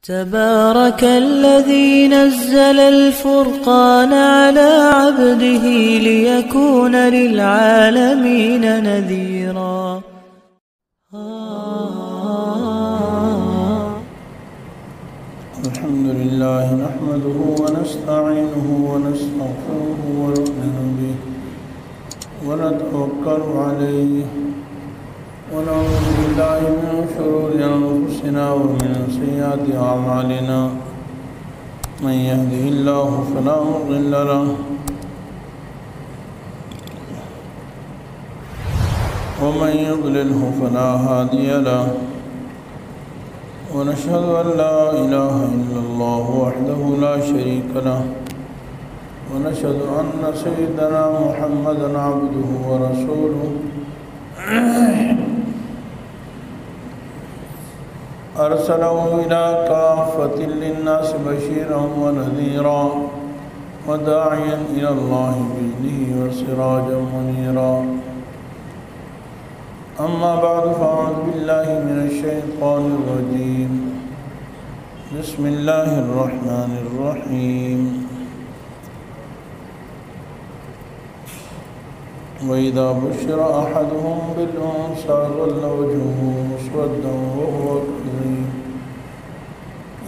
تبارك الذي نزل الفرقان على عبده ليكون للعالمين نذيرا. الحمد لله نحمده ونستعينه ونستغفره ونؤمن به ونتوكل عليه ونعوذ بالله من شرور أنفسنا ومن سيئات أعمالنا من يهده الله فلا مضل له ومن يضلله فلا هادي له ونشهد أن لا إله إلا الله وحده لا شريك له ونشهد أن سيدنا محمدا عبده ورسوله أرسله إلى كافة للناس بشيرا ونذيرا وداعيا إلى الله بإذنه وسراجا منيرا. أما بعد فأعوذ بالله من الشيطان الرجيم. بسم الله الرحمن الرحيم. وإذا بشر أحدهم بالأنثى ظل وجهه مسودا وهو كظيم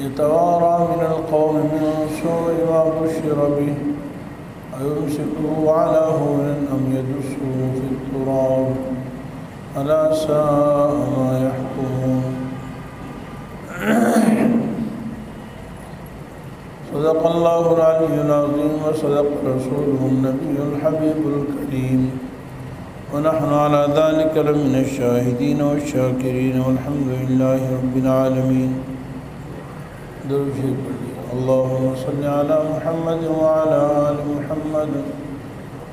يتوارى من القوم من سوء ما بشر به أيمسكه على هون أم يدسه في التراب ألا ساء ما يحكمون. صدق الله العلي العظيم وصدق رسوله النبي الحبيب الكريم ونحن على ذلك لمن الشاهدين والشاكرين والحمد لله رب العالمين. درود شریف پڑھیے. اللهم صل على محمد وعلى آل محمد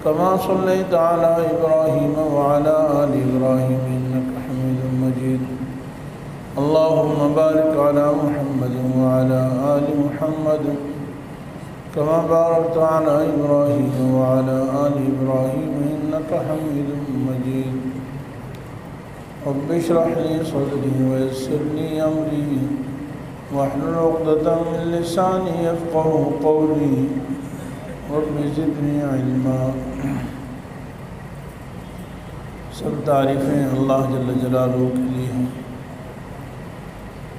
كما صليت على إبراهيم وعلى آل إبراهيم إنك حميد مجيد. اللهم بارك على محمد وعلى آل محمد كما باركت على إبراهيم وعلى آل إبراهيم إنك حميد مجيد. رب اشرح لي صدري ويسر لي أمري واحلل عقدة من لساني يفقهوا قولي رب زدني علما. سب تعریفیں اللہ جل جلالہ کے لیے ہیں.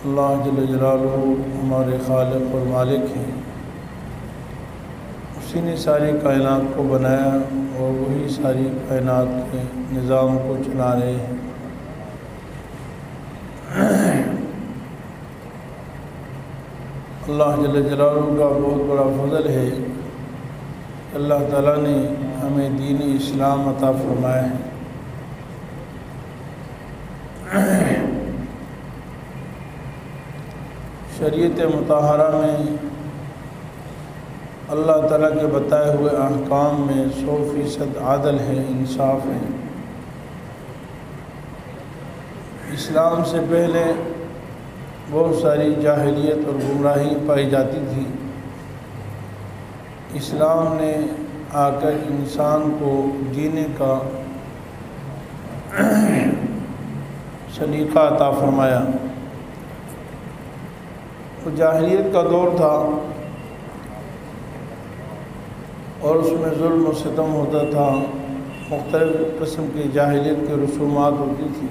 اللہ جل جلالہ ہمارے خالق اور مالک ہیں. اسی نے ساری کائنات کو بنایا اور وہی ساری کائنات کے نظام کو چلا رہے ہیں. اللہ جل جلالہ کا بہت بڑا فضل ہے. اللہ تعالیٰ نے ہمیں دین اسلام عطا فرمایا ہے. شریعت مطہرہ میں اللہ تعالیٰ کے بتائے ہوئے احکام میں 100% عدل ہے، انصاف ہے. اسلام سے پہلے بہت ساری جاہلیت اور گمراہی پائی جاتی تھی. اسلام نے آ کر انسان کو جینے کا سلیقہ عطا فرمایا. وہ جاہلیت کا دور تھا اور اس میں ظلم و ستم ہوتا تھا. مختلف قسم کی جاہلیت کی رسومات ہوتی تھی.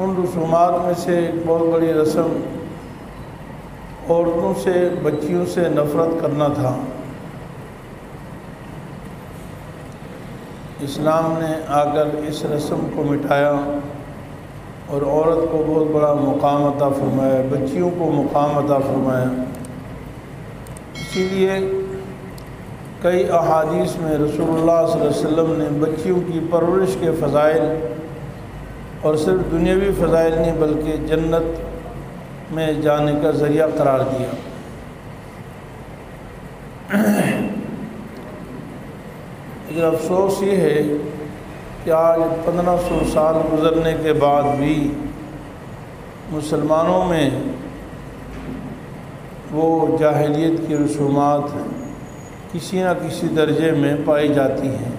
ان رسومات میں سے ایک بہت بڑی رسم عورتوں سے، بچیوں سے نفرت کرنا تھا. اسلام نے آ کر اس رسم کو مٹایا اور عورت کو بہت بڑا مقام عطا فرمایا، بچیوں کو مقام عطا فرمایا. اسی لیے کئی احادیث میں رسول اللہ صلی اللہ علیہ وسلم نے بچیوں کی پرورش کے فضائل اور صرف دنیاوی فضائل نہیں بلکہ جنت میں جانے کا ذریعہ قرار دیا. لیکن افسوس یہ ہے کہ آج 1500 سال گزرنے کے بعد بھی مسلمانوں میں وہ جاہلیت کی رسومات کسی نہ کسی درجے میں پائی جاتی ہیں.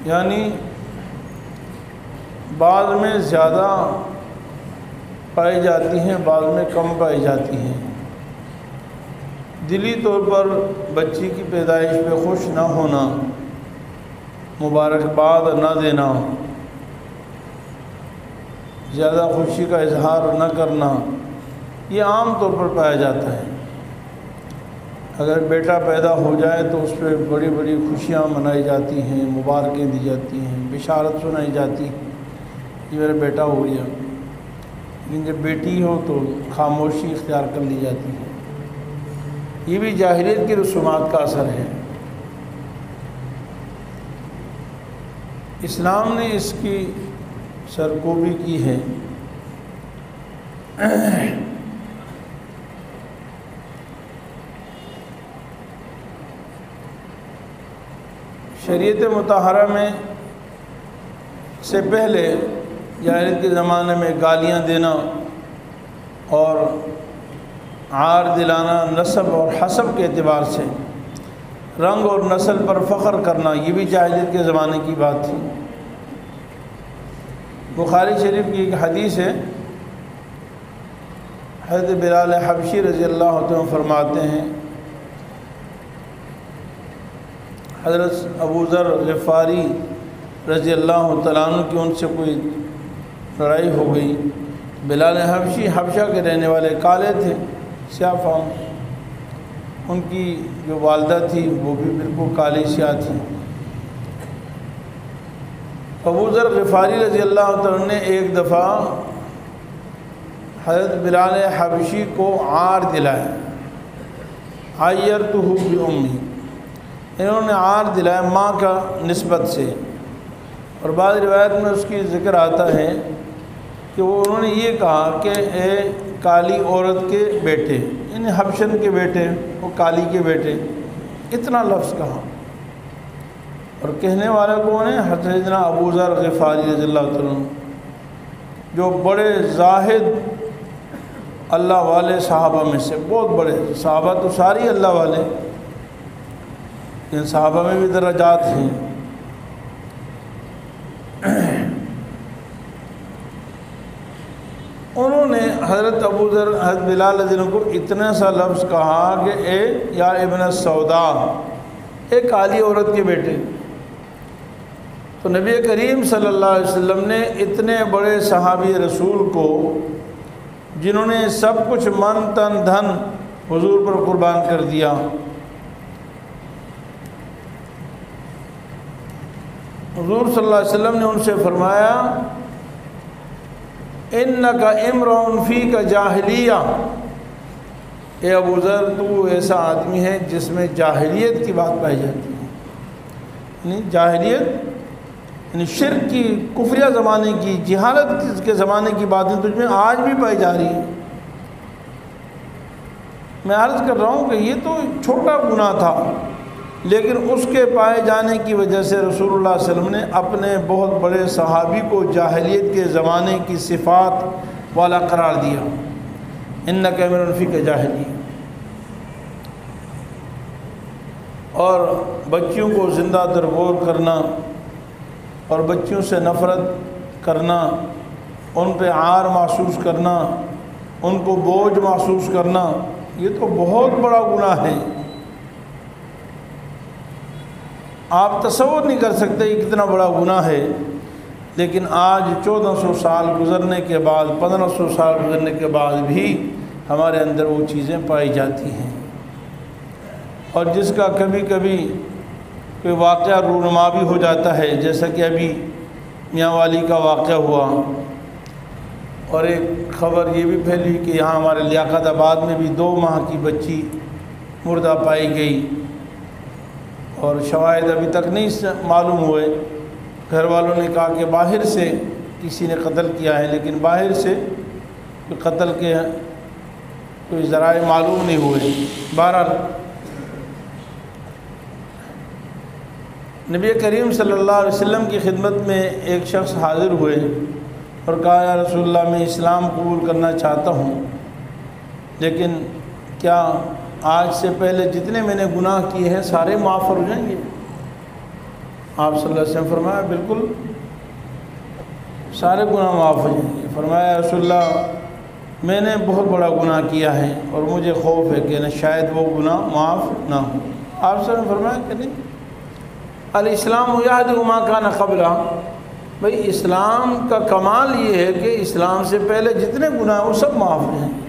یعنی بعض میں زیادہ پائی جاتی ہیں، بعض میں کم پائی جاتی ہیں۔ دلی طور پر بچی کی پیدائش پہ خوش نہ ہونا، مبارکباد نہ دینا، زیادہ خوشی کا اظہار نہ کرنا، یہ عام طور پر پایا جاتا ہے۔ اگر بیٹا پیدا ہو جائے تو اس پہ بڑی بڑی خوشیاں منائی جاتی ہیں، مبارکیں دی جاتی ہیں، بشارت سنائی جاتی ہے کہ میرا بیٹا ہو گیا۔ لیکن جب بیٹی ہو تو خاموشی اختیار کر لی جاتی ہے۔ یہ بھی جاہلیت کی رسومات کا اثر ہے۔ اسلام نے اس کی سرکوبی کی ہے۔ شریعت مطہرہ میں سے پہلے جاہلیت کے زمانے میں گالیاں دینا اور عار دلانا، نسب اور حسب کے اعتبار سے رنگ اور نسل پر فخر کرنا، یہ بھی جاہلیت کے زمانے کی بات تھی۔ بخاری شریف کی ایک حدیث ہے، حضرت بلال حبشی رضی اللہ عنہ فرماتے ہیں، حضرت ابو ذر غفاری رضی اللہ تعالیٰ عنہ کی ان سے کوئی لڑائی ہو گئی۔ بلال حبشی حبشہ کے رہنے والے، کالے تھے، سیاہ فام، ان کی جو والدہ تھی وہ بھی بالکل کالی سیاہ تھی۔ ابو ذر غفاری رضی اللہ عنہ نے ایک دفعہ حضرت بلال حبشی کو عار دلایا، عیرتہ بأمی، انہوں نے عار دلایا ماں کا نسبت سے۔ اور بعض روایت میں اس کی ذکر آتا ہے کہ انہوں نے یہ کہا کہ اے کالی عورت کے بیٹے، یعنی حبشن کے بیٹے، وہ کالی کے بیٹے، اتنا لفظ کہا۔ اور کہنے والا کون ہے؟ حضرت ابو ذر غفاری رضی اللہ عنہ، جو بڑے زاہد اللہ والے صحابہ میں سے، بہت بڑے صحابہ تو ساری اللہ والے، ان صحابہ میں بھی درجات ہیں۔ انہوں نے حضرت ابو ذر حضرت بلال رضی اللہ عنہ کو اتنا سا لفظ کہا کہ اے یا ابن السودا، اے کالی عورت کے بیٹے۔ تو نبی کریم صلی اللہ علیہ وسلم نے اتنے بڑے صحابی رسول کو، جنہوں نے سب کچھ من تن دھن حضور پر قربان کر دیا، حضور صلی اللہ علیہ وسلم نے ان سے فرمایا اِنَّكَ اِمْرُؤٌ فِيكَ جَاہِلِیَّہ، اے ابو ذر تو ایسا آدمی ہے جس میں جاہلیت کی بات پائی جاتی ہے۔ یعنی جاہلیت یعنی شرک کی، کفریہ زمانے کی، جہالت کے زمانے کی باتیں تجھ میں آج بھی پائی جا رہی ہیں۔ میں عرض کر رہا ہوں کہ یہ تو چھوٹا گناہ تھا، لیکن اس کے پائے جانے کی وجہ سے رسول اللہ صلی اللہ علیہ وسلم نے اپنے بہت بڑے صحابی کو جاہلیت کے زمانے کی صفات والا قرار دیا۔ اِنَّكَ اِمْرُؤٌ فِيكَ جَاہِلِیَّہ۔ اور بچیوں کو زندہ درگور کرنا اور بچیوں سے نفرت کرنا، ان پہ عار محسوس کرنا، ان کو بوجھ محسوس کرنا، یہ تو بہت بڑا گناہ ہے۔ آپ تصور نہیں کر سکتے یہ کتنا بڑا گناہ ہے، لیکن آج 1400 سال گزرنے کے بعد، 1500 سال گزرنے کے بعد بھی ہمارے اندر وہ چیزیں پائی جاتی ہیں۔ اور جس کا کبھی کبھی کوئی واقعہ رونما بھی ہو جاتا ہے، جیسا کہ ابھی میاں والی کا واقعہ ہوا، اور ایک خبر یہ بھی پھیلی کہ یہاں ہمارے لیاقت آباد میں بھی 2 ماہ کی بچی مردہ پائی گئی، اور شواہد ابھی تک نہیں معلوم ہوئے۔ گھر والوں نے کہا کہ باہر سے کسی نے قتل کیا ہے، لیکن باہر سے قتل کے کوئی ذرائع معلوم نہیں ہوئے۔ بہرحال نبی کریم صلی اللہ علیہ وسلم کی خدمت میں ایک شخص حاضر ہوئے اور کہا یا رسول اللہ، میں اسلام قبول کرنا چاہتا ہوں، لیکن کیا آج سے پہلے جتنے میں نے گناہ کیے ہیں سارے معاف ہو جائیں گے؟ آپ صلی اللہ علیہ وسلم فرمایا بالکل سارے گناہ معاف ہو جائیں گے۔ فرمایا رسول اللہ میں نے بہت بڑا گناہ کیا ہے اور مجھے خوف ہے کہ شاید وہ گناہ معاف نہ ہو۔ آپ صلی اللہ علیہ وسلم نے فرمایا کہ نہیں، الاسلام یہدم ما کان قبلہ، بھئی اسلام کا کمال یہ ہے کہ اسلام سے پہلے جتنے گناہ ہیں وہ سب معاف ہو جائیں گے۔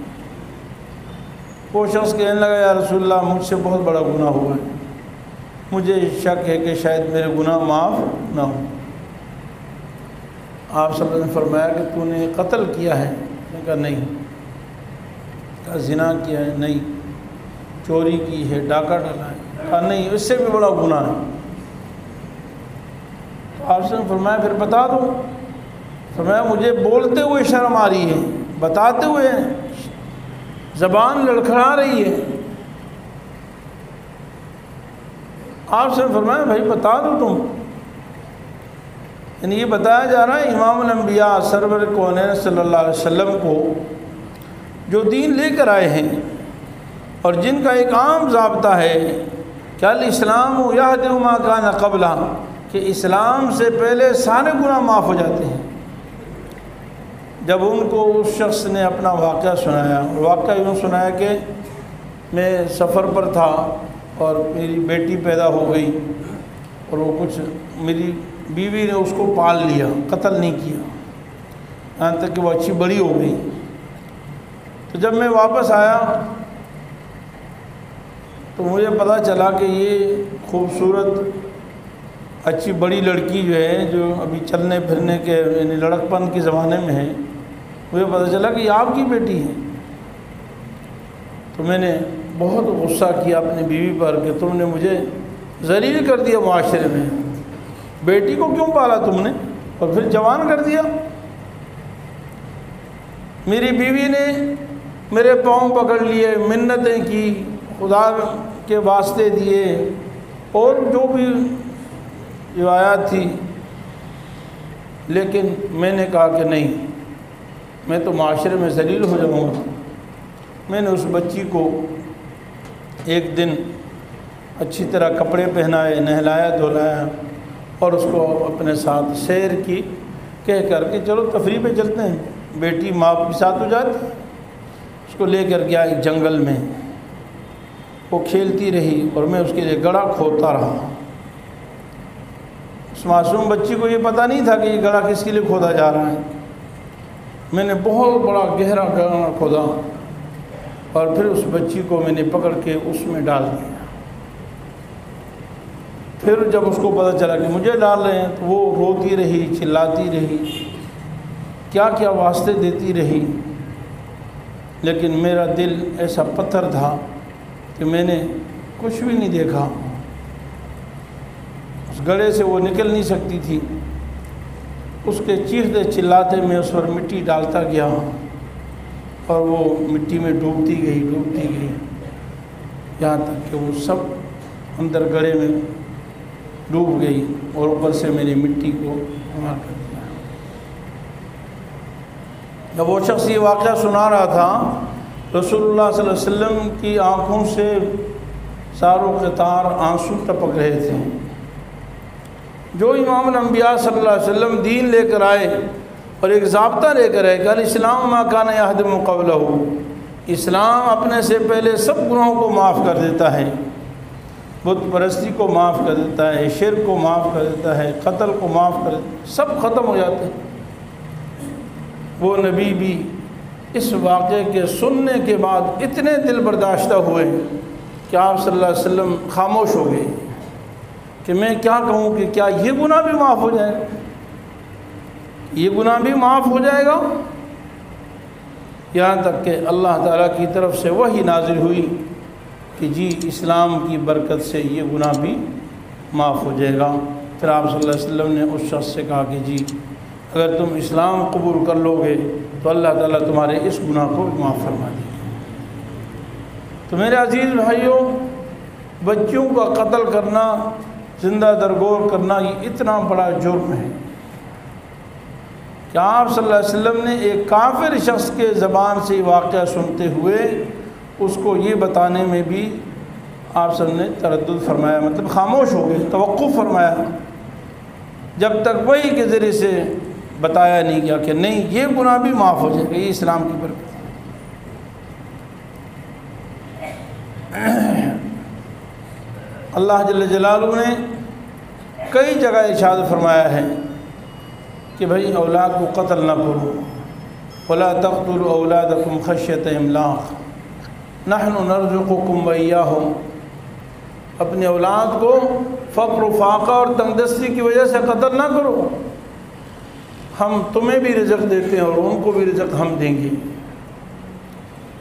وہ شخص کہنے لگا یا رسول اللہ مجھ سے بہت بڑا گناہ ہوا ہے، مجھے شک ہے کہ شاید میرے گناہ معاف نہ ہو۔ آپ صلی اللہ علیہ وسلم نے فرمایا کہ تو نے قتل کیا ہے؟ اس نے کہا نہیں۔ کہا زنا کیا ہے؟ نہیں۔ چوری کی ہے، ڈاکہ ڈالا ہے؟ کہا نہیں، اس سے بھی بڑا گناہ ہے۔ تو آپ صلی اللہ علیہ وسلم نے فرمایا پھر بتا دو۔ فرمایا مجھے بولتے ہوئے شرم آ رہی ہے، بتاتے ہوئے زبان لڑکھڑا رہی ہے۔ آپ سے فرمایا بھائی بتا دو تم۔ یعنی یہ بتایا جا رہا ہے امام الانبیاء سرور کونین صلی اللہ علیہ وسلم کو جو دین لے کر آئے ہیں اور جن کا ایک عام ضابطہ ہے کہ الاسلام یہدم ما کان قبلہ، کہ اسلام سے پہلے سارے گناہ معاف ہو جاتے ہیں۔ جب ان کو اس شخص نے اپنا واقعہ سنایا، واقعہ یوں سنایا کہ میں سفر پر تھا اور میری بیٹی پیدا ہو گئی اور وہ کچھ میری بیوی نے اس کو پال لیا، قتل نہیں کیا، یہاں تک کہ وہ اچھی بڑی ہو گئی۔ تو جب میں واپس آیا تو مجھے پتہ چلا کہ یہ خوبصورت اچھی بڑی لڑکی جو ہے، جو ابھی چلنے پھرنے کے یعنی لڑکپن کے زمانے میں ہے، مجھے پتہ چلا کہ یہ آپ کی بیٹی ہے۔ تو میں نے بہت غصہ کیا اپنی بیوی پر کہ تم نے مجھے ذلیل کر دیا معاشرے میں، بیٹی کو کیوں پالا تم نے اور پھر جوان کر دیا۔ میری بیوی نے میرے پاؤں پکڑ لیے، منتیں کی، خدا کے واسطے دیے اور جو بھی روایات تھی، لیکن میں نے کہا کہ نہیں، میں تو معاشرے میں ذلیل ہو جاؤں گا۔ میں نے اس بچی کو ایک دن اچھی طرح کپڑے پہنائے، نہلایا دھلایا اور اس کو اپنے ساتھ سیر کی، کہہ کر کہ چلو تفریح پہ چلتے ہیں، بیٹی ماں کے ساتھ ہو جاتی۔ اس کو لے کر گیا ایک جنگل میں، وہ کھیلتی رہی اور میں اس کے لیے گڑھا کھودتا رہا۔ اس معصوم بچی کو یہ پتہ نہیں تھا کہ یہ گڑھا کس کے لیے کھودا جا رہا ہے۔ میں نے بہت بڑا گہرا گڑھا کھودا اور پھر اس بچی کو میں نے پکڑ کے اس میں ڈال دیا۔ پھر جب اس کو پتہ چلا کہ مجھے ڈال رہے ہیں تو وہ روتی رہی، چلاتی رہی، کیا کیا واسطے دیتی رہی، لیکن میرا دل ایسا پتھر تھا کہ میں نے کچھ بھی نہیں دیکھا۔ اس گڑھے سے وہ نکل نہیں سکتی تھی۔ اس کے چیختے چلاتے میں اس پر مٹی ڈالتا گیا اور وہ مٹی میں ڈوبتی گئی یہاں تک کہ وہ سب اندر گڑھے میں ڈوب گئی اور اوپر سے میں نے مٹی کو مار کر دیا۔ جب وہ شخص یہ واقعہ سنا رہا تھا، رسول اللہ صلی اللہ علیہ وسلم کی آنکھوں سے ساروں قطار آنسو ٹپک رہے تھے۔ جو امام الانبیاء صلی اللہ علیہ وسلم دین لے کر آئے اور ایک ضابطہ لے کر آئے کہ الاسلام ما کان یہدم قبلہ، اسلام اپنے سے پہلے سب گناہوں کو معاف کر دیتا ہے، بت پرستی کو معاف کر دیتا ہے، شرک کو معاف کر دیتا ہے، قتل کو معاف کر دیتا ہے، سب ختم ہو جاتے ہیں۔ وہ نبی بھی اس واقعے کے سننے کے بعد اتنے دل برداشتہ ہوئے کہ آپ صلی اللہ علیہ وسلم خاموش ہو گئے کہ میں کیا کہوں کہ کیا یہ گناہ بھی معاف ہو جائے گا، یہ گناہ بھی معاف ہو جائے گا۔ یہاں تک کہ اللہ تعالیٰ کی طرف سے وحی نازل ہوئی کہ جی اسلام کی برکت سے یہ گناہ بھی معاف ہو جائے گا۔ پھر آپ صلی اللہ علیہ وسلم نے اس شخص سے کہا کہ جی اگر تم اسلام قبول کر لو گے تو اللہ تعالیٰ تمہارے اس گناہ کو معاف فرما دے گا۔ تو میرے عزیز بھائیوں، بچوں کا قتل کرنا، زندہ درگور کرنا، یہ اتنا بڑا جرم ہے کہ آپ صلی اللہ علیہ وسلم نے ایک کافر شخص کے زبان سے واقعہ سنتے ہوئے اس کو یہ بتانے میں بھی آپ صلی اللہ علیہ وسلم نے تردد فرمایا، مطلب خاموش ہو گئے، توقف فرمایا، جب تک وحی کے ذریعے سے بتایا نہیں گیا کہ نہیں یہ گناہ بھی معاف ہو جائے گا، یہ اسلام کی برکت ہے۔ اللہ جل جلالہ نے کئی جگہ ارشاد فرمایا ہے کہ بھئی اولاد کو قتل نہ کرو، وَلَا تَقْتُلُوا أَوْلَادَكُمْ خَشْيَةَ إِمْلَاقٍ نَحْنُ نَرْزُقُكُمْ وَإِيَّاهُمْ، اپنی اولاد کو فقر و فاقہ اور تنگ دستی کی وجہ سے قتل نہ کرو، ہم تمہیں بھی رزق دیتے ہیں اور ان کو بھی رزق ہم دیں گے۔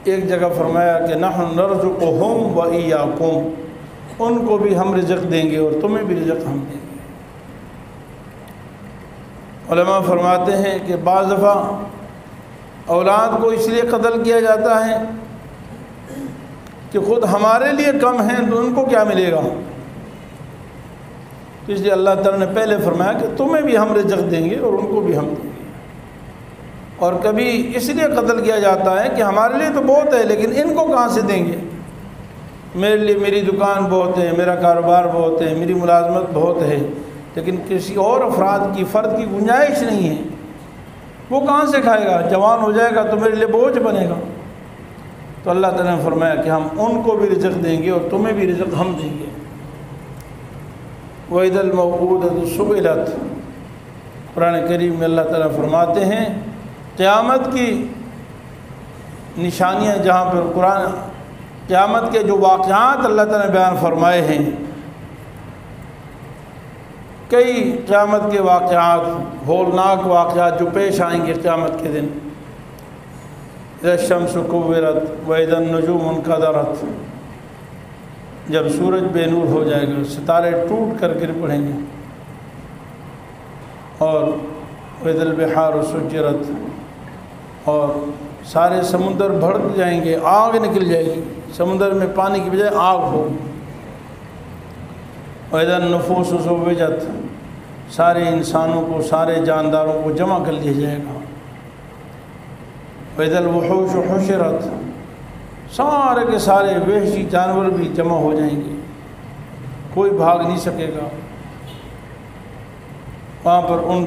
ایک جگہ فرمایا کہ نحن نرزقهم وإياكم، ان کو بھی ہم رزق دیں گے اور تمہیں بھی رزق ہم دیں گے۔ علماء فرماتے ہیں کہ بعض دفعہ اولاد کو اس لیے قتل کیا جاتا ہے کہ خود ہمارے لیے کم ہیں تو ان کو کیا ملے گا، اس لیے اللہ تعالیٰ نے پہلے فرمایا کہ تمہیں بھی ہم رزق دیں گے اور ان کو بھی ہم دیں گے۔ اور کبھی اس لیے قتل کیا جاتا ہے کہ ہمارے لیے تو بہت ہے لیکن ان کو کہاں سے دیں گے، میرے لیے میری دکان بہت ہے، میرا کاروبار بہت ہے، میری ملازمت بہت ہے، لیکن کسی اور افراد کی فرد کی گنجائش نہیں ہے، وہ کہاں سے کھائے گا، جوان ہو جائے گا تو میرے لیے بوجھ بنے گا۔ تو اللہ تعالیٰ نے فرمایا کہ ہم ان کو بھی رزق دیں گے اور تمہیں بھی رزق ہم دیں گے۔ وَإِذَا الْمَوْءُودَةُ سُئِلَتْ، قرآن کریم میں اللہ تعالیٰ فرماتے ہیں قیامت کی نشانیاں، جہاں پر قرآن قیامت کے جو واقعات اللہ تعالیٰ نے بیان فرمائے ہیں، کئی قیامت کے واقعات، ہولناک واقعات جو پیش آئیں گے قیامت کے دن، اذا الشمس کورت واذا النجوم انکدرت، جب سورج بے نور ہو جائے گا، ستارے ٹوٹ کر گر پڑیں گے، اور واذا البحار سجرت، اور سارے سمندر بھڑک جائیں گے، آگ نکل جائے گی، سمندر میں پانی کی بجائے آگ ہو۔ وَإِذَا النُّفُوسُ زُوِّجَتْ، سارے انسانوں کو، سارے جانداروں کو جمع کر لیا جائے گا۔ وَإِذَا الْوُحُوشُ حُشِرَتْ، سارے کے سارے وحشی جانور بھی جمع ہو جائیں گے، کوئی بھاگ نہیں سکے گا۔ وہاں پر ان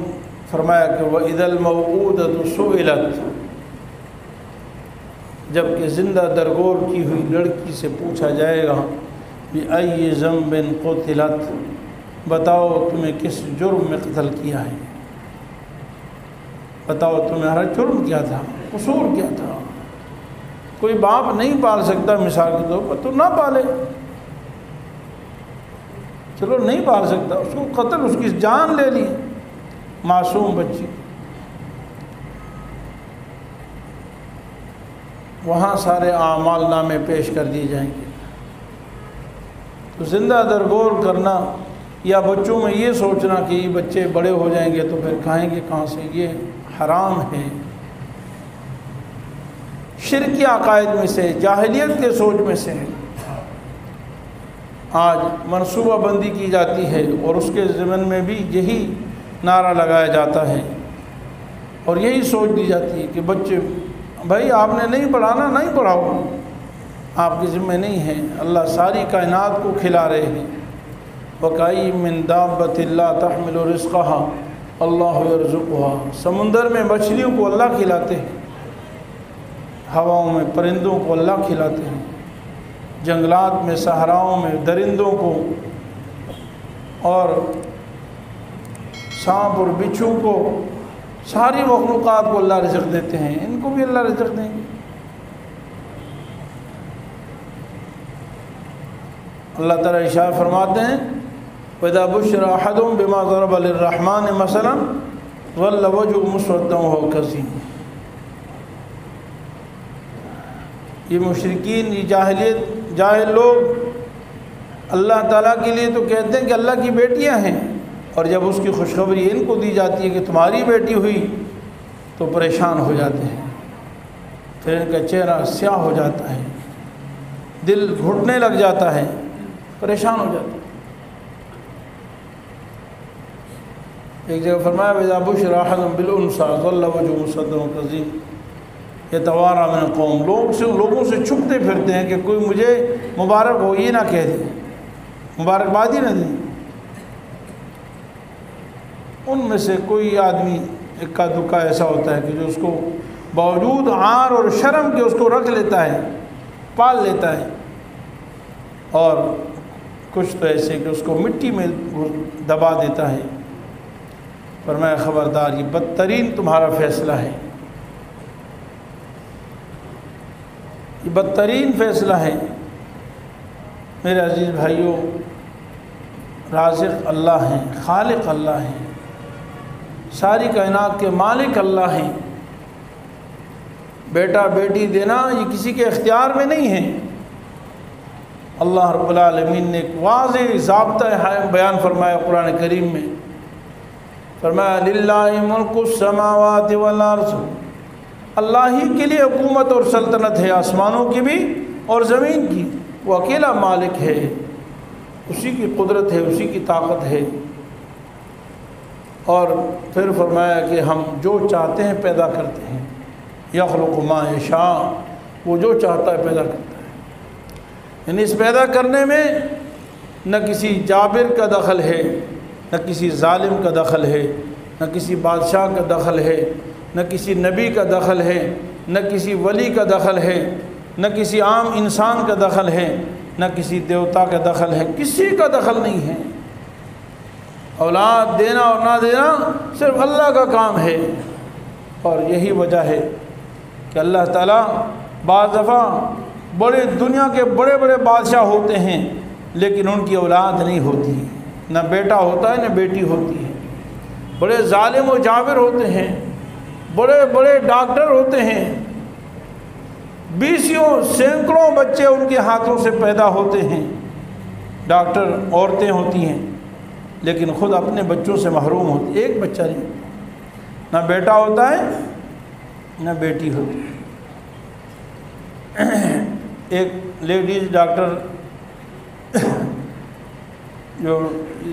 فرمایا کہ وَإِذَا الْمَوْءُودَةُ سُئِلَتْ، جب کہ زندہ درگور کی ہوئی لڑکی سے پوچھا جائے گا بِأَيِّ ذَنبٍ قُتِلَتْ، بتاؤ تمہیں کس جرم میں قتل کیا ہے، بتاؤ تمہارا جرم کیا تھا، قصور کیا تھا۔ کوئی باپ نہیں پال سکتا مثال کے طور پر، تو نہ پالے، چلو نہیں پال سکتا، اس کو قتل، اس کی جان لے لی، معصوم بچی۔ وہاں سارے اعمال نامے پیش کر دیے جائیں گے۔ تو زندہ درگور کرنا یا بچوں میں یہ سوچنا کہ یہ بچے بڑے ہو جائیں گے تو پھر کھائیں گے کہاں سے، یہ حرام ہے، شرکی عقائد میں سے، جاہلیت کے سوچ میں سے ہے۔ آج منصوبہ بندی کی جاتی ہے اور اس کے ضمن میں بھی یہی نعرہ لگایا جاتا ہے اور یہی سوچ دی جاتی ہے کہ بچے بھائی آپ نے نہیں پڑھانا، نہیں پڑھاؤ، آپ کے ذمہ نہیں ہے، اللہ ساری کائنات کو کھلا رہے ہیں۔ وَكَأَيٍّ مِّن دَابَّةٍ لَّا تَحْمِلُ رِزْقَهَا اللَّهُ يَرْزُقُهَا، سمندر میں مچھلیوں کو اللہ کھلاتے ہیں، ہواؤں میں پرندوں کو اللہ کھلاتے ہیں، جنگلات میں صحراؤں میں درندوں کو اور سانپ اور بچھو کو، ساری مخلوقات کو اللہ رزق دیتے ہیں، ان کو بھی اللہ رزق دیں گے۔ اللہ تعالیٰ ارشاد فرماتے ہیں وَإِذَا بُشِّرَ أَحَدُهُم بِمَا ضَرَبَ لِلرَّحْمَٰنِ مَثَلًا ظَلَّ وَجْهُهُ مُسْوَدًّا وَهُوَ كَظِيمٌ، یہ مشرکین، یہ جاہل لوگ اللہ تعالیٰ کے لیے تو کہتے ہیں کہ اللہ کی بیٹیاں ہیں، اور جب اس کی خوشخبری ان کو دی جاتی ہے کہ تمہاری بیٹی ہوئی تو پریشان ہو جاتے ہیں، پھر ان کا چہرہ سیاہ ہو جاتا ہے، دل گھٹنے لگ جاتا ہے، پریشان ہو جاتا ہے۔ ایک جگہ فرمایا وَإِذَا بُشِّرَ أَحَدٌ بِالْأُنثىٰ ظَلَّ وَجْهُهُ مُسْوَدًّا وَهُوَ كَظِيمٌ يَتَوَارَىٰ مِنَ الْقَوْمِ، لوگوں سے چھپتے پھرتے ہیں کہ کوئی مجھے مبارک ہو یہ نہ کہہ دے، مبارکباد ہی نہ دیں۔ ان میں سے کوئی آدمی اکا دکا ایسا ہوتا ہے کہ جو اس کو باوجود عار اور شرم کے اس کو رکھ لیتا ہے، پال لیتا ہے، اور کچھ تو ایسے کہ اس کو مٹی میں دبا دیتا ہے۔ فرمایا خبردار، یہ بدترین تمہارا فیصلہ ہے، یہ بدترین فیصلہ ہے۔ میرے عزیز بھائیوں، رازق اللہ ہیں، خالق اللہ ہیں، ساری کائنات کے مالک اللہ ہیں۔ بیٹا بیٹی دینا یہ کسی کے اختیار میں نہیں ہے۔ اللہ رب العالمین نے ایک واضح ضابطہ بیان فرمایا قرآن کریم میں، فرمایا للہ ملک السماوات والارض، اللہ ہی کے لیے حکومت اور سلطنت ہے، آسمانوں کی بھی اور زمین کی، وہ اکیلا مالک ہے، اسی کی قدرت ہے، اسی کی طاقت ہے۔ اور پھر فرمایا کہ ہم جو چاہتے ہیں پیدا کرتے ہیں، یخلق ما یشاء، وہ جو چاہتا ہے پیدا کرتا ہے۔ یعنی اس پیدا کرنے میں نہ کسی جابر کا دخل ہے، نہ کسی ظالم کا دخل ہے، نہ کسی بادشاہ کا دخل ہے، نہ کسی نبی کا دخل ہے، نہ کسی ولی کا دخل ہے، نہ کسی عام انسان کا دخل ہے، نہ کسی دیوتا کا دخل ہے، کسی کا دخل نہیں ہے۔ اولاد دینا اور نہ دینا صرف اللہ کا کام ہے۔ اور یہی وجہ ہے کہ اللہ تعالیٰ بعض دفعہ بڑے دنیا کے بڑے بڑے بادشاہ ہوتے ہیں لیکن ان کی اولاد نہیں ہوتی، نہ بیٹا ہوتا ہے نہ بیٹی ہوتی ہے۔ بڑے ظالم و جابر ہوتے ہیں، بڑے بڑے ڈاکٹر ہوتے ہیں، بیسیوں سینکڑوں بچے ان کے ہاتھوں سے پیدا ہوتے ہیں، ڈاکٹر عورتیں ہوتی ہیں، لیکن خود اپنے بچوں سے محروم ہوتی، ایک بچہ نہیں، نہ بیٹا ہوتا ہے نہ بیٹی ہوتی ہے۔ ایک لیڈیز ڈاکٹر جو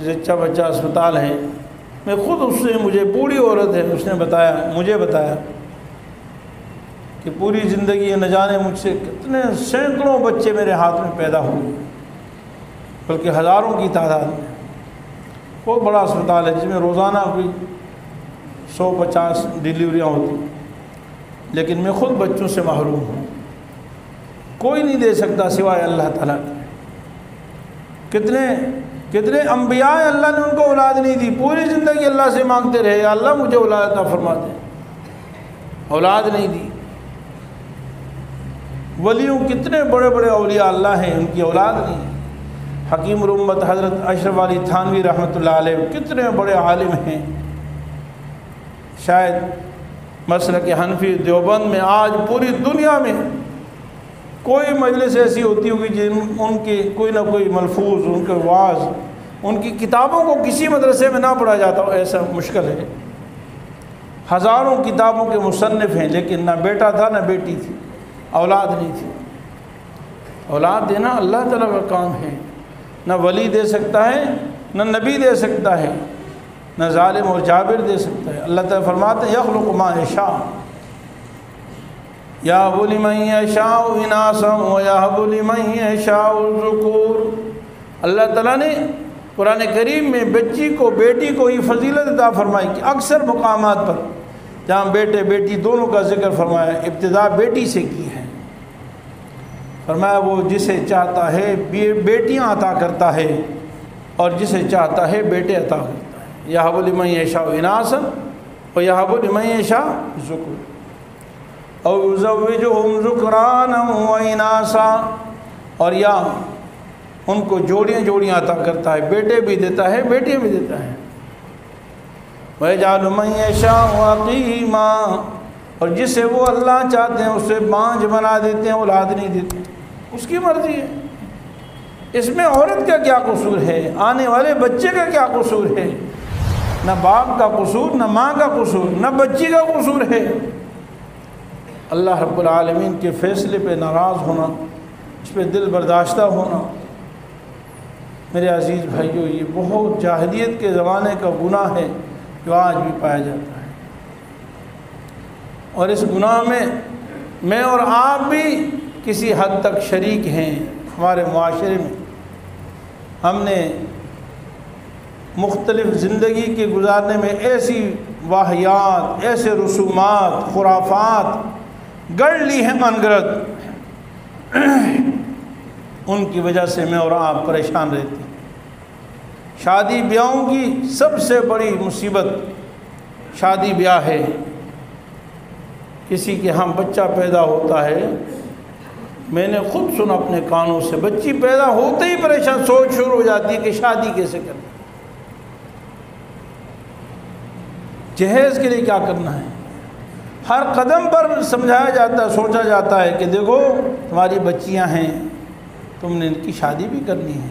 زچہ بچہ اسپتال ہے، میں خود اس سے، مجھے بوڑھی عورت ہے، اس نے بتایا، مجھے بتایا کہ پوری زندگی نہ جانے مجھ سے کتنے سینکڑوں بچے میرے ہاتھ میں پیدا ہوئے، بلکہ ہزاروں کی تعداد میں۔ بہت بڑا اسپتال ہے جس میں روزانہ کوئی 150 ڈیلیوریاں ہوتی، لیکن میں خود بچوں سے محروم ہوں۔ کوئی نہیں دے سکتا سوائے اللہ تعالیٰ کے۔ کتنے انبیاء اللہ نے ان کو اولاد نہیں دی، پوری زندگی اللہ سے مانگتے رہے، یا اللہ مجھے اولاد عطا فرما دے، اولاد نہیں دی۔ ولیوں کتنے بڑے بڑے اولیاء اللہ ہیں، ان کی اولاد نہیں۔ حکیم الامت حضرت اشرف علی تھانوی رحمۃ اللہ علیہ کتنے بڑے عالم ہیں، شاید مسلک حنفی دیوبند میں آج پوری دنیا میں کوئی مجلس ایسی ہوتی ہوگی جن ان کی کوئی نہ کوئی ملفوظ، ان کے واعظ، ان کی کتابوں کو کسی مدرسے میں نہ پڑھا جاتا ہو، ایسا مشکل ہے۔ ہزاروں کتابوں کے مصنف ہیں، لیکن نہ بیٹا تھا نہ بیٹی تھی، اولاد نہیں تھی۔ اولاد دینا اللہ تعالیٰ کا کام ہے، نہ ولی دے سکتا ہے، نہ نبی دے سکتا ہے، نہ ظالم اور جابر دے سکتا ہے۔ اللہ تعالیٰ فرماتے ہیں یخلق ما یشاء یہب لمن یشاء اناثا ویہب لمن یشاء الذکور۔ اللہ تعالیٰ نے قرآن کریم میں بچی کو، بیٹی کو یہ فضیلت عطا فرمائی کہ اکثر مقامات پر جہاں بیٹے بیٹی دونوں کا ذکر فرمایا، ابتدا بیٹی سے کی ہے۔ فرمایا وہ جسے چاہتا ہے بیٹیاں عطا کرتا ہے اور جسے چاہتا ہے بیٹے عطا کرتا ہے۔ یہب لمن یشاء اناثا ویہب لمن یشاء الذکور او یزوجہم ذکرانا واناثا، اور یا ان کو جوڑیاں جوڑیاں عطا کرتا ہے، بیٹے بھی دیتا ہے بیٹیاں بھی دیتا ہے۔ وَيَجْعَلُ مَن يَشَاءُ عَقِيمًا، اور جسے وہ اللہ چاہتے ہیں اسے بانجھ بنا دیتے ہیں، اولاد نہیں دیتے، اس کی مرضی ہے۔ اس میں عورت کا کیا قصور ہے؟ آنے والے بچے کا کیا قصور ہے؟ نہ باپ کا قصور، نہ ماں کا قصور، نہ بچی کا قصور ہے۔ اللہ رب العالمین کے فیصلے پہ ناراض ہونا، اس پہ دل برداشتہ ہونا، میرے عزیز بھائیوں، یہ بہت جاہلیت کے زمانے کا گناہ ہے جو آج بھی پایا جاتا ہے۔ اور اس گناہ میں اور آپ بھی کسی حد تک شریک ہیں۔ ہمارے معاشرے میں ہم نے مختلف زندگی کے گزارنے میں ایسی واہیات، ایسے رسومات، خرافات گڑھ لی ہیں من گرد، ان کی وجہ سے میں اور آپ پریشان رہتے ہیں۔ شادی بیاہوں کی سب سے بڑی مصیبت شادی بیاہ ہے۔ کسی کے ہم بچہ پیدا ہوتا ہے، میں نے خود سنا اپنے کانوں سے، بچی پیدا ہوتے ہی پریشان سوچ شروع ہو جاتی ہے کہ شادی کیسے کرنا، جہیز کے لیے کیا کرنا ہے۔ ہر قدم پر سمجھایا جاتا ہے، سوچا جاتا ہے کہ دیکھو تمہاری بچیاں ہیں، تم نے ان کی شادی بھی کرنی ہے۔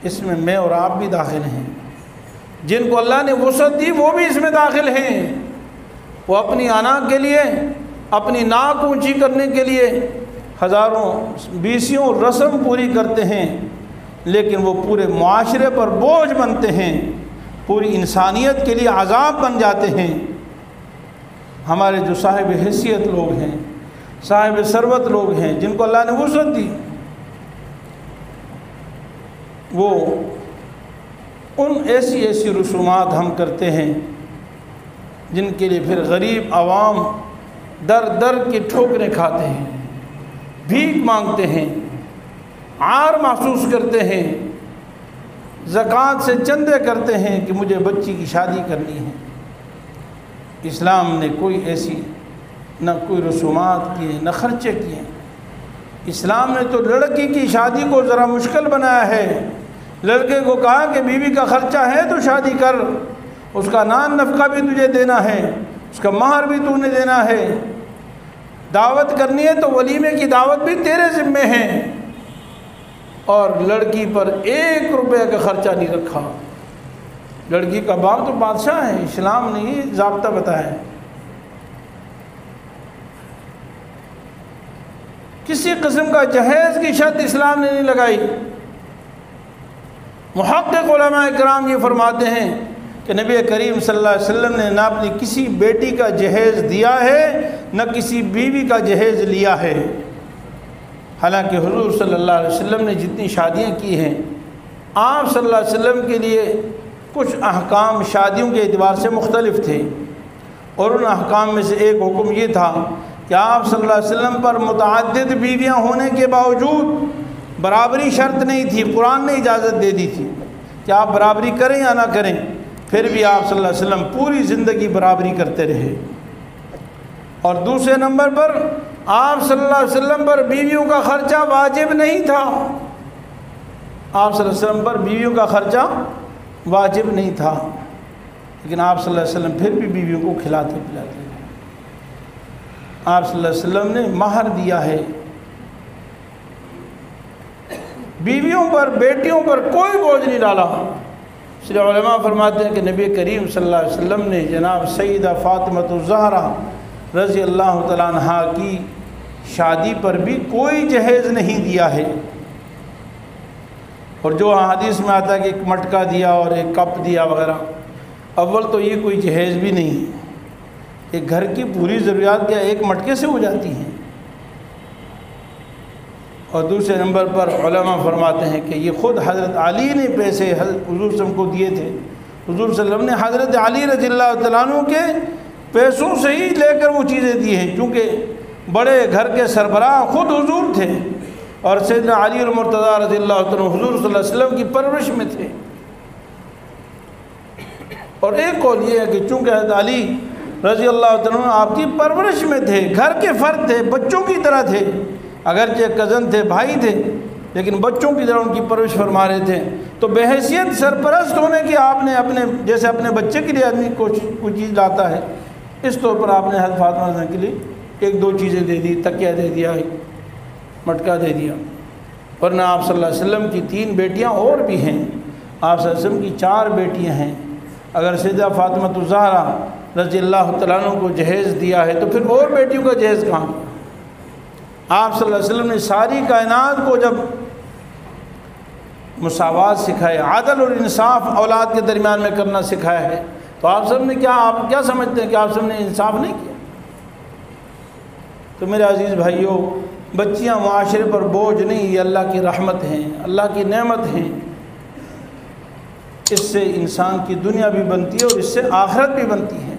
اس میں اور آپ بھی داخل ہیں، جن کو اللہ نے وسعت دی وہ بھی اس میں داخل ہیں۔ وہ اپنی آنا کے لیے، اپنی ناک اونچی کرنے کے لیے ہزاروں بیسیوں رسم پوری کرتے ہیں، لیکن وہ پورے معاشرے پر بوجھ بنتے ہیں، پوری انسانیت کے لیے عذاب بن جاتے ہیں۔ ہمارے جو صاحب حیثیت لوگ ہیں، صاحب ثروت لوگ ہیں، جن کو اللہ نے وسعت دی، وہ ان ایسی رسومات ہم کرتے ہیں جن کے لیے پھر غریب عوام در در کی ٹھوکریں کھاتے ہیں، بھیک مانگتے ہیں، عار محسوس کرتے ہیں، زکوٰۃ سے چندے کرتے ہیں کہ مجھے بچی کی شادی کرنی ہے۔ اسلام نے کوئی ایسی نہ کوئی رسومات کیے نہ خرچے کیے۔ اسلام نے تو لڑکی کی شادی کو ذرا مشکل بنایا ہے۔ لڑکے کو کہا کہ بیوی کا خرچہ ہے تو شادی کر، اس کا نان نفقہ بھی تجھے دینا ہے، اس کا مہر بھی تو نے دینا ہے، دعوت کرنی ہے تو ولیمے کی دعوت بھی تیرے ذمے ہے، اور لڑکی پر 1 روپے کا خرچہ نہیں رکھا۔ لڑکی کا باپ تو بادشاہ ہے، اسلام نے یہ ضابطہ بتایا ہے۔ کسی قسم کا جہیز کی شرط اسلام نے نہیں لگائی۔ محقق علماء اکرام یہ فرماتے ہیں کہ نبی کریم صلی اللہ علیہ وسلم نے نہ اپنی کسی بیٹی کا جہیز دیا ہے نہ کسی بیوی کا جہیز لیا ہے۔ حالانکہ حضور صلی اللہ علیہ وسلم نے جتنی شادیاں کی ہیں، آپ صلی اللہ علیہ وسلم کے لیے کچھ احکام شادیوں کے اعتبار سے مختلف تھے، اور ان احکام میں سے ایک حکم یہ تھا کہ آپ صلی اللہ علیہ وسلم پر متعدد بیویاں ہونے کے باوجود برابری شرط نہیں تھی۔ قرآن نے اجازت دے دی تھی کہ آپ برابری کریں یا نہ کریں، پھر بھی آپ صلی اللہ علیہ وسلم پوری زندگی برابری کرتے رہے۔ اور دوسرے نمبر پر آپ صلی اللہ علیہ وسلم پر بیویوں کا خرچہ واجب نہیں تھا۔ آپ صلی اللہ علیہ وسلم پر بیویوں کا خرچہ واجب نہیں تھا، لیکن آپ صلی اللہ علیہ وسلم پھر بھی بیویوں کو کھلاتے پلاتے ہیں۔ آپ صلی اللہ علیہ وسلم نے مہر دیا ہے۔ بیویوں پر، بیٹیوں پر کوئی بوجھ نہیں ڈالا۔ اس لیے علماء فرماتے ہیں کہ نبی کریم صلی اللہ علیہ وسلم نے جناب سیدہ فاطمہ الزہرا رضی اللہ تعالیٰ عنہا کی شادی پر بھی کوئی جہیز نہیں دیا ہے۔ اور جو حدیث میں آتا ہے کہ ایک مٹکا دیا اور ایک کپ دیا وغیرہ، اول تو یہ کوئی جہیز بھی نہیں ہے۔ ایک گھر کی پوری ضروریات کیا ایک مٹکے سے ہو جاتی ہیں؟ اور دوسرے نمبر پر علماء فرماتے ہیں کہ یہ خود حضرت علی نے پیسے حضرت حضور صلی اللہ علیہ وسلم کو دیے تھے۔ حضور صلی اللہ علیہ وسلم نے حضرت علی رضی اللہ تعالیٰ عنہ کے پیسوں سے ہی لے کر وہ چیزیں دی ہیں، چونکہ بڑے گھر کے سربراہ خود حضور تھے، اور سیدنا علی المرتضیٰ رضی اللہ تعالیٰ عنہ حضور صلی اللہ علیہ وسلم کی پرورش میں تھے۔ اور ایک قول یہ ہے کہ چونکہ حضرت علی رضی اللہ تعالیٰ عنہ آپ کی پرورش میں تھے، گھر کے فرد تھے، بچوں کی طرح تھے، اگرچہ کزن تھے، بھائی تھے، لیکن بچوں کی طرح ان کی پرورش فرما رہے تھے، تو بحیثیت سرپرست ہونے کی آپ نے اپنے جیسے اپنے بچے کے لیے آدمی کوئی چیز لاتا ہے، اس طور پر آپ نے حضرت فاطمہ کے لیے 1-2 چیزیں دے دی، تکیہ دے دیا، مٹکا دے دیا۔ ورنہ آپ صلی اللہ علیہ وسلم کی 3 بیٹیاں اور بھی ہیں، آپ صلی اللہ علیہ وسلم کی 4 بیٹیاں ہیں۔ اگر سیدہ فاطمہ الزہرا رضی اللہ تعالیٰ عنہ کو جہیز دیا ہے تو پھر اور بیٹیوں کا جہیز کہاں؟ آپ صلی اللہ علیہ وسلم نے ساری کائنات کو جب مساوات سکھائے، عدل اور انصاف اولاد کے درمیان میں کرنا سکھایا ہے، تو آپ سب نے آپ کیا سمجھتے ہیں کہ آپ سب نے انصاف نہیں کیا؟ تو میرے عزیز بھائیوں، بچیاں معاشرے پر بوجھ نہیں، یہ اللہ کی رحمت ہیں، اللہ کی نعمت ہیں۔ اس سے انسان کی دنیا بھی بنتی ہے اور اس سے آخرت بھی بنتی ہے۔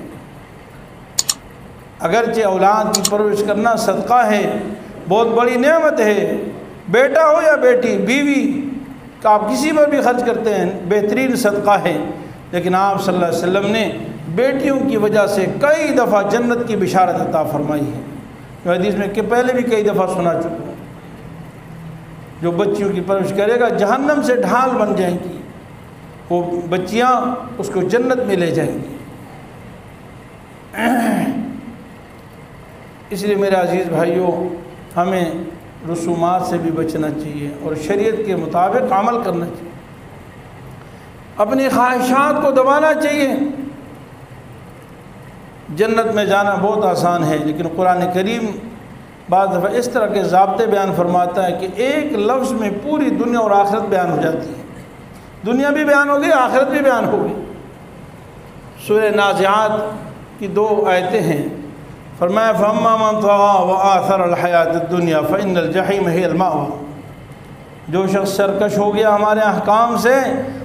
اگرچہ اولاد کی پرورش کرنا صدقہ ہے، بہت بڑی نعمت ہے، بیٹا ہو یا بیٹی، بیوی کا آپ کسی پر بھی خرچ کرتے ہیں بہترین صدقہ ہے، لیکن آپ صلی اللہ علیہ وسلم نے بیٹیوں کی وجہ سے کئی دفعہ جنت کی بشارت عطا فرمائی ہے، جو حدیث میں کہ پہلے بھی کئی دفعہ سنا چکا ہوں۔ جو بچیوں کی پرورش کرے گا جہنم سے ڈھال بن جائیں گی، وہ بچیاں اس کو جنت میں لے جائیں گی۔ اس لیے میرے عزیز بھائیوں، ہمیں رسومات سے بھی بچنا چاہیے اور شریعت کے مطابق عمل کرنا چاہیے، اپنی خواہشات کو دبانا چاہیے۔ جنت میں جانا بہت آسان ہے، لیکن قرآن کریم بعض دفعہ اس طرح کے ضابطے بیان فرماتا ہے کہ ایک لفظ میں پوری دنیا اور آخرت بیان ہو جاتی ہے، دنیا بھی بیان ہوگی، آخرت بھی بیان ہوگی۔ سورہ نازعات کی 2 آیتیں ہیں، فرمایا فَأَمَّا مَنْ طَغَىٰ وَآثَرَ الْحَيَاةَ الدُّنْيَا فَإِنَّ الْجَحِيمَ هِيَ الْمَأْوَىٰ۔ جو شخص سرکش ہو گیا ہمارے احکام سے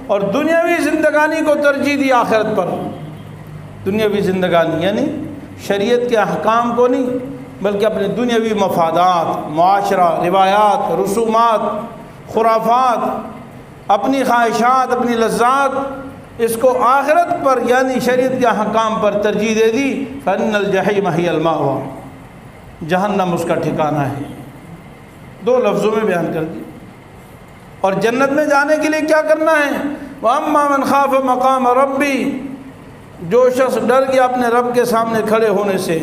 اور دنیاوی زندگانی کو ترجیح دی آخرت پر، دنیاوی زندگانی یعنی شریعت کے احکام کو نہیں بلکہ اپنے دنیاوی مفادات، معاشرہ، روایات، رسومات، خرافات، اپنی خواہشات، اپنی لذات، اس کو آخرت پر یعنی شریعت کے احکام پر ترجیح دے دی، فَإِنَّ الْجَحِيمَ هِيَ الْمَأْوَىٰ، جہنم اس کا ٹھکانہ ہے۔ 2 لفظوں میں بیان کر دی۔ اور جنت میں جانے کے لیے کیا کرنا ہے؟ وَأَمَّا مَنْ خَافَ مَقَامَ رَبِّهِ، جو شخص ڈر گیا اپنے رب کے سامنے کھڑے ہونے سے،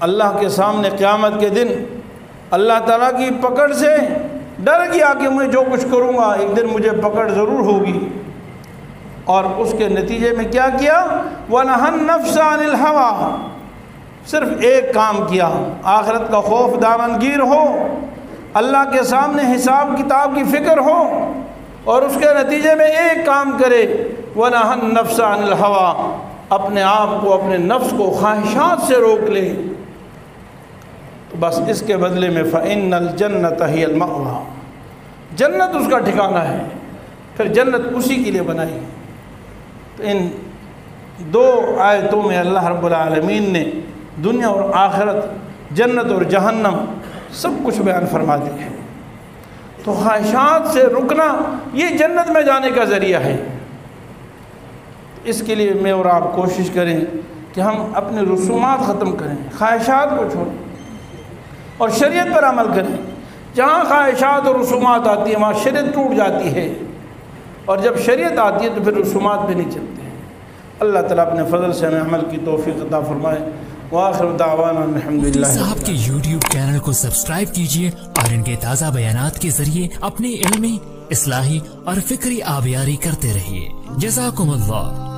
اللہ کے سامنے قیامت کے دن اللہ تعالیٰ کی پکڑ سے ڈر گیا کہ میں جو کچھ کروں گا ایک دن مجھے پکڑ ضرور ہوگی، اور اس کے نتیجے میں کیا کیا؟ وَنَهَى النَّفْسَ عَنِ الْهَوَىٰ، صرف ایک کام کیا، آخرت کا خوف دامنگیر ہو، اللہ کے سامنے حساب کتاب کی فکر ہو، اور اس کے نتیجے میں ایک کام کرے، وَنَهَى النَّفْسَ عَنِ الْهَوَىٰ، اپنے آپ کو، اپنے نفس کو خواہشات سے روک لے، تو بس اس کے بدلے میں فَإِنَّ الْجَنَّةَ هِيَ الْمَأْوَىٰ، جنت اس کا ٹھکانہ ہے، پھر جنت اسی کے لیے بنائی۔ تو ان 2 آیتوں میں اللہ رب العالمین نے دنیا اور آخرت، جنت اور جہنم سب کچھ بیان فرما دیا ہے۔ تو خواہشات سے رکنا یہ جنت میں جانے کا ذریعہ ہے۔ اس کے لیے میں اور آپ کوشش کریں کہ ہم اپنے رسومات ختم کریں، خواہشات کو چھوڑیں اور شریعت پر عمل کریں۔ جہاں خواہشات اور رسومات آتی ہیں وہاں شریعت ٹوٹ جاتی ہے، اور جب شریعت آتی ہے تو پھر رسومات بھی نہیں چلتے ہیں۔ اللہ تعالیٰ اپنے فضل سے ہمیں عمل کی توفیق عطا فرمائے۔ وآخر دعوانا الحمدللہ۔ صاحب کے YouTube چینل کو سبسکرائب کیجئے اور ان کے تازہ بیانات کے ذریعے اپنی علمی، اصلاحی اور فکری آبیاری کرتے رہیے۔ جزاکم اللہ۔